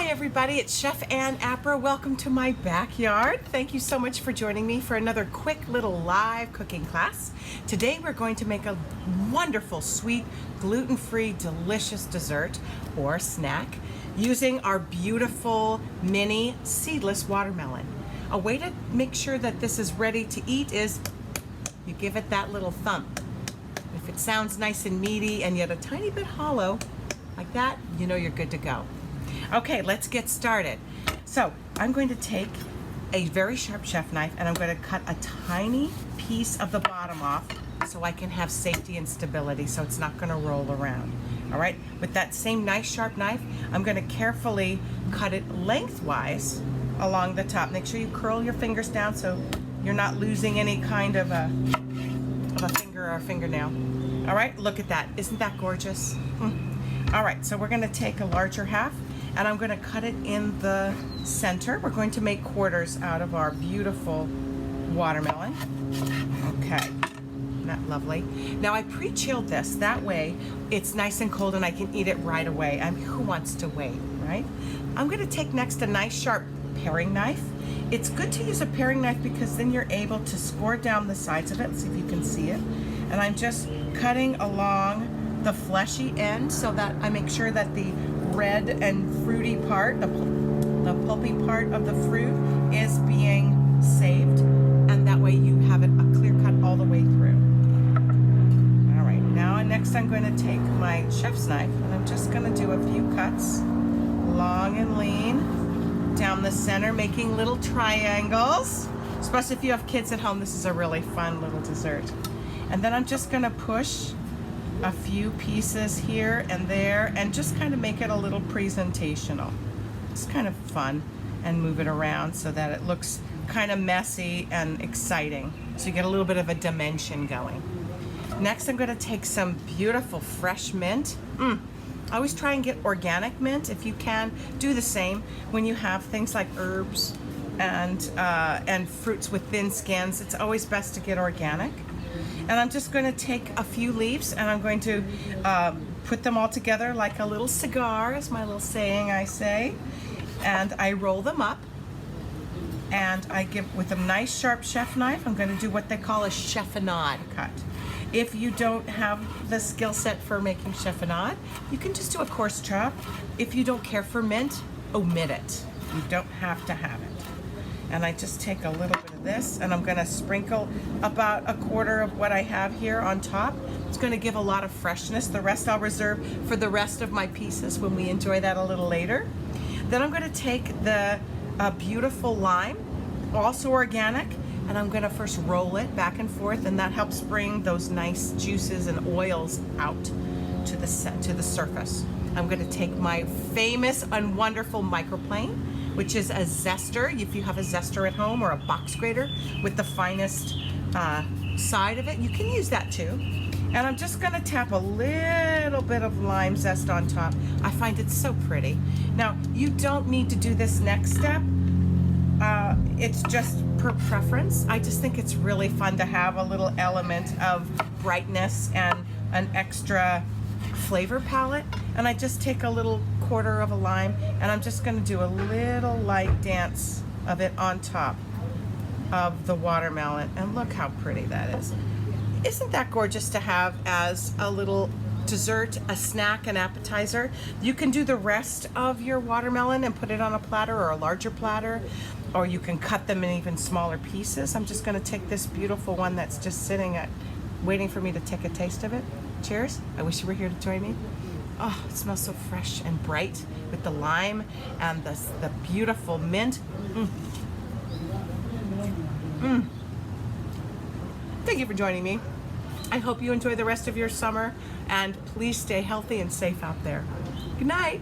everybody, it's Chef Apra. Welcome to my backyard. Thank you so much for joining me for another quick little live cooking class. Today we're going to make a wonderful, sweet, gluten-free, delicious dessert or snack using our beautiful mini seedless watermelon. A way to make sure that this is ready to eat is you give it that little thump. If it sounds nice and meaty and yet a tiny bit hollow, like that, you know you're good to go. Okay, let's get started. So I'm going to take a very sharp chef knife and I'm going to cut a tiny piece of the bottom off so I can have safety and stability so it's not going to roll around. All right, with that same nice sharp knife, I'm going to carefully cut it lengthwise along the top. Make sure you curl your fingers down so you're not losing any kind of a finger or a fingernail. All right, look at that. Isn't that gorgeous? All right, so we're going to take a larger half and I'm going to cut it in the center. We're going to make quarters out of our beautiful watermelon. Okay, isn't that lovely? Now I pre-chilled this. That way it's nice and cold and I can eat it right away. I mean, who wants to wait, right? I'm going to take next a nice sharp paring knife. It's good to use a paring knife because then you're able to score down the sides of it. Let's see if you can see it. And I'm just cutting along the fleshy end so that I make sure that the red and fruity part, the pulpy part of the fruit is being saved, and that way you have it a clear cut all the way through. All right, now next I'm going to take my chef's knife and I'm just going to do a few cuts, long and lean, down the center, making little triangles. Especially if you have kids at home, this is a really fun little dessert. And then I'm just going to push a few pieces here and there and just kind of make it a little presentational. It's kind of fun, and move it around so that it looks kind of messy and exciting, so you get a little bit of a dimension going. Next I'm going to take some beautiful fresh mint. I always try and get organic mint. If you can, do the same when you have things like herbs and fruits with thin skins. It's always best to get organic. And I'm just going to take a few leaves and I'm going to put them all together like a little cigar, is my little saying I say. And I roll them up and I give, with a nice sharp chef knife, I'm going to do what they call a chiffonade cut. If you don't have the skill set for making chiffonade, you can just do a coarse chop. If you don't care for mint, omit it. You don't have to have it. And I just take a little bit of this and I'm going to sprinkle about a quarter of what I have here on top. It's going to give a lot of freshness. The rest I'll reserve for the rest of my pieces when we enjoy that a little later. Then I'm going to take the beautiful lime, also organic, and I'm going to first roll it back and forth, and that helps bring those nice juices and oils out to the surface. I'm going to take my famous and wonderful microplane, which is a zester, if you have a zester at home, or a box grater with the finest side of it. You can use that too. And I'm just going to tap a little bit of lime zest on top. I find it so pretty. Now, you don't need to do this next step. It's just per preference. I just think it's really fun to have a little element of brightness and an extra flavor palette. And I just take a little quarter of a lime and I'm just going to do a little light dance of it on top of the watermelon, and look how pretty that is. Isn't that gorgeous to have as a little dessert, a snack, an appetizer? You can do the rest of your watermelon and put it on a platter or a larger platter, or you can cut them in even smaller pieces. I'm just going to take this beautiful one that's just sitting waiting for me to take a taste of it. Cheers. I wish you were here to join me. Oh, it smells so fresh and bright with the lime and the beautiful mint. Thank you for joining me. I hope you enjoy the rest of your summer, and please stay healthy and safe out there. Good night.